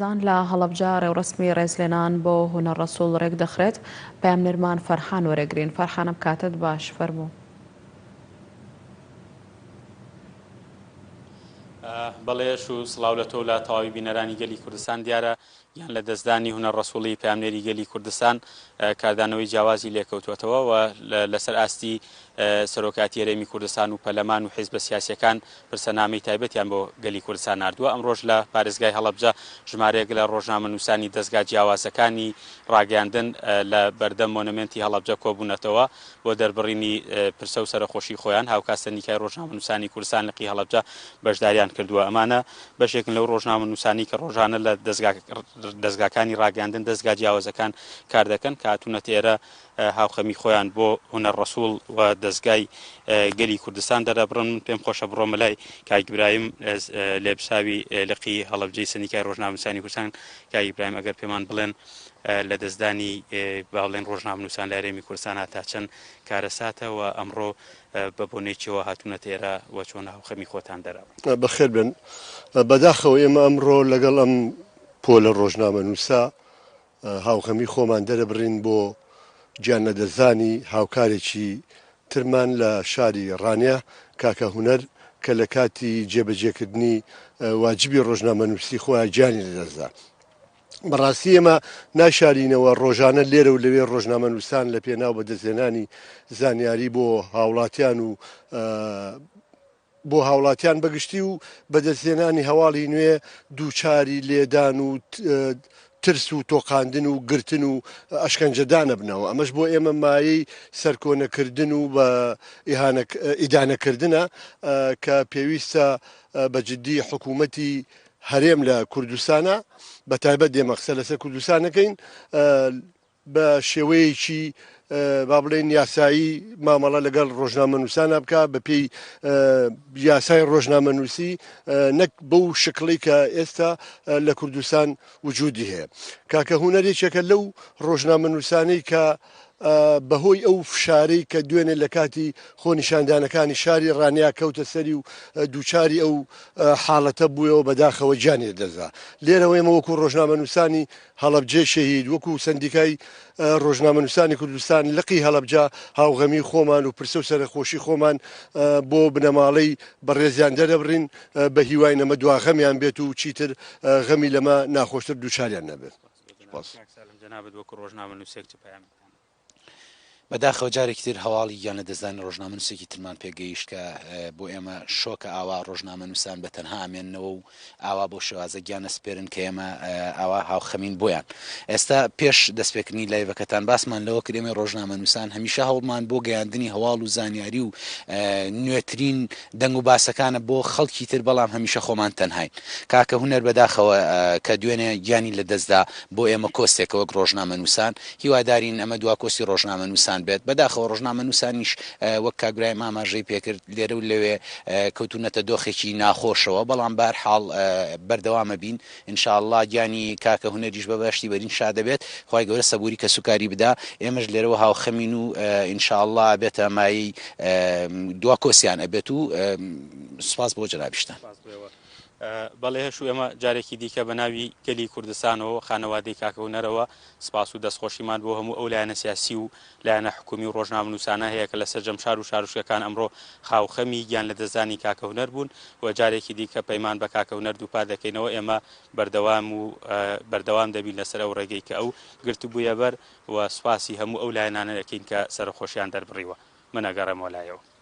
زان لە هەڵەبجە ڕێوڕسمی ڕێزلێنان بۆ هونەر ڕەسوڵ ڕێک دەخرێت پامنێرمان فەرحان وەرەگرین. فەرحانم کاتت باش فەرموو. بەڵێش و سڵاو لە تۆ لە تەواوی بینەرانی گەلی کوردستان دیارە یان لە دەستدانی هونەر ڕەسوڵی پامنێری گەلی کوردستان کاردانەوەی جیاوازی لێکەوتوێتەوە و لەسەر ئاستی سەرۆکاتی هەرێمی کوردستان و پەرلەمان و حیزبە سیاسیەکان پرسەنامەی تایبەتیان بۆ گەلی کوردستان ناردووە. ئەمڕۆژ لە پارێزگای هەڵەبجە ژمارەیەک لە ڕۆژنامە نووسانی دەستگا جیاوازەکانی ڕاگەاندن لە بەردەم مۆنمنتی هەڵەبجە کۆبوونەتەوە بۆ دەربڕینی پرسە و سەرخۆشی خۆیان. هاوکاتە نیکای ڕۆژنامە نووسانی کوردستان لە قی هەڵەبجە بەشداریان کردووە. ئەمانە بەشێکن لەو ڕۆژنامە نووسانی کە ڕۆژانە لە دەستگاکانی ڕاگەاندن دەستگا جیاوازەکان کار دەکەن کە هاتوونە ئێرە هاوخەمی خۆیان بۆ هونەر ڕەسوڵ و دەستگای گەلی کوردستان دەرەبڕن. پێم خۆشە بڕۆمە لای کاک ئیبراهیم لێبساوی لقی هەڵەبجەی سەرۆکای ڕۆژنامە نووسانی کوردستان. کاک ئیبراهیم ئەگەر پێمان بڵێن لە دەستدانی باڵێن ڕۆژنامە نووسان لە هەرێمی کوردستان تا چەند کارەساتەوە ئەمڕۆ بە بۆنێکیەوە هاتوونە ئێرە وە چۆن هاوخەمی خۆتان دەراوە. بەخێر بن. بەداخەوە ئێمە ئەمڕۆ لەگەڵ ئەم پۆلە ڕۆژنامە نووسا هاوخەمی خۆمان دەرەبڕین بۆ گیانەدەزانی هاوکارێکی ترمان لە شاری ڕانیا کاکە هونەر کە لە کاتی جێبەجێکردنی واجبی ڕۆژنامە نووسی خۆیان گیانی لەدەستدا. بەڕاستی ئێمە ناشارینەوە ڕۆژانە لێرە و لەوێ ڕۆژنامە نووسان لە پێناو بەدەستێنانی زانیاری بۆ هاوڵاتیان و بۆ هاوڵاتیان بەگشتی و بەدەستێنانی هەواڵی نوێ دووچاری لێدان و ترس و تۆقااندن و گرتن و ئەشکەنجەدانە بنەوە. ئەمەش بۆ ئێمە مایەی سەرکۆنەکردن و بە ئیدانەکردنە کە پێویستە بەجددی حکوومەتی هەرێم لە کوردستانە بە تایبەت دێمەقسە لەسەر کوردستانەکەین بە شێوەیەکی با بڵێن یاسایی مامەڵە لەگەڵ ڕۆژنامە نووسانە بکە بە پێی یاسای ڕۆژنامە نووسی نەک بەو شکڵی کە ئێستا لە کوردستان وجودی هەیە. کاکە هونەرێکێکە لەو ڕۆژنامە نووسانەی کە بەهۆی ئەو فشارەی کە دوێنێ لە کاتی خۆنیشاندانەکانی شاری ڕانیا کەوتە سەری و دووچاری ئەو حاڵەتە بوویەوە بەداخەوە گیانی دەزا. لێرەوە ئێمە وەکو ڕۆژنامە نووسانی هەڵەبجێ شەهید وەکو سندیکای ڕۆژنامە نووسانی کوردستان لقی هەڵەبجە هاوغەمی خۆمان و پرسە و سەرخۆشی خۆمان بۆ بنەماڵەی بەڕێزیان دەرەبڕین بە هیوای نەمە دواغەمیان بێت و چیتر غەمی لەمە ناخۆشتر دووچاریان نەبێت. جەنابەت وەکو ڕۆژنامە نووسێک چ پەیام بەداخەوە جارێکی تر هەواڵی یانە دەزانی ڕۆژنامە نووسێکی ترمان پێگەیشت کە بۆ ئێمە شۆکە ئاوا ڕۆژنامە نووسان بە تەنها ئامێننەوە و ئاوا بۆ شێوازە گیانە سپێرن کە ئێمە ئاوا هاوخەمین بۆیان. ئێستا پێش دەستپێکردنی لایڤەکەتان باسمان لەوە کرد ئێمە ڕۆژنامە نووسان هەمیشە هەوڵمان بۆ گەیاندنی هەواڵ و زانیاری و نوێترین دەنگ و باسەکانە بۆ خەڵکی تر بەڵام هەمیشە خۆمان تەنهاین. کاکە هونەر بەداخەوە کە دوێنێ گیانی لە دەستدا بۆ ئێمە کۆستێکە وەک ڕۆژنامە نووسان هیوادارین ئەمە دوا کۆسی ڕۆژنامە نووسان بێت. بەداخەوە ڕۆژنامە نووسانیش وەک کاگرای ماماژەی پێکرد لێرە و لەوێ کەوتونەتە دۆخێکی ناخۆشەوە بەڵام بەرحاڵ بەردەوامە بین ئینشاءڵڵا گیانی کاکە هونەریش بە باشتی بەرین شا دەبێت. خی گەورە سەبووری کە سوکاری بدا ئێمەش لێرەوە هاوخەمین و ئینشاءڵڵا بێتە مایی دوا کۆسیان ئەبێت و سوپاس بۆ جەنابیشتان. بەڵێ هەش و ئێمە جارێکی دیکە بە ناوی گەلی کوردستانەوە خانەوادەی کاکە هونەرەوە سپاس و دەستخۆشیمان بۆ هەموو ئەو لایەنە سیاسی و لایەنە حکومی و ڕۆژنامە نووسانە هەیە کە لە سەرجەم شار و شارشکەکان ئەمڕۆ خاوخەمی گیان لە دەستدانی کاکە هونەر بوون و جارێکی دیکە پەیمان بە کاکە هونەر دووپا دەکەینەوە ئێمە بەردەوام دەبین لەسەر ئەو ڕێگەی کە ئەو گرتبوویە بەر و سوپاسی هەموو ئەو لایەنانە دەکەین کە سەرخۆشیان دەربڕیوە. من ئەگەڕێمەوە لایەوە.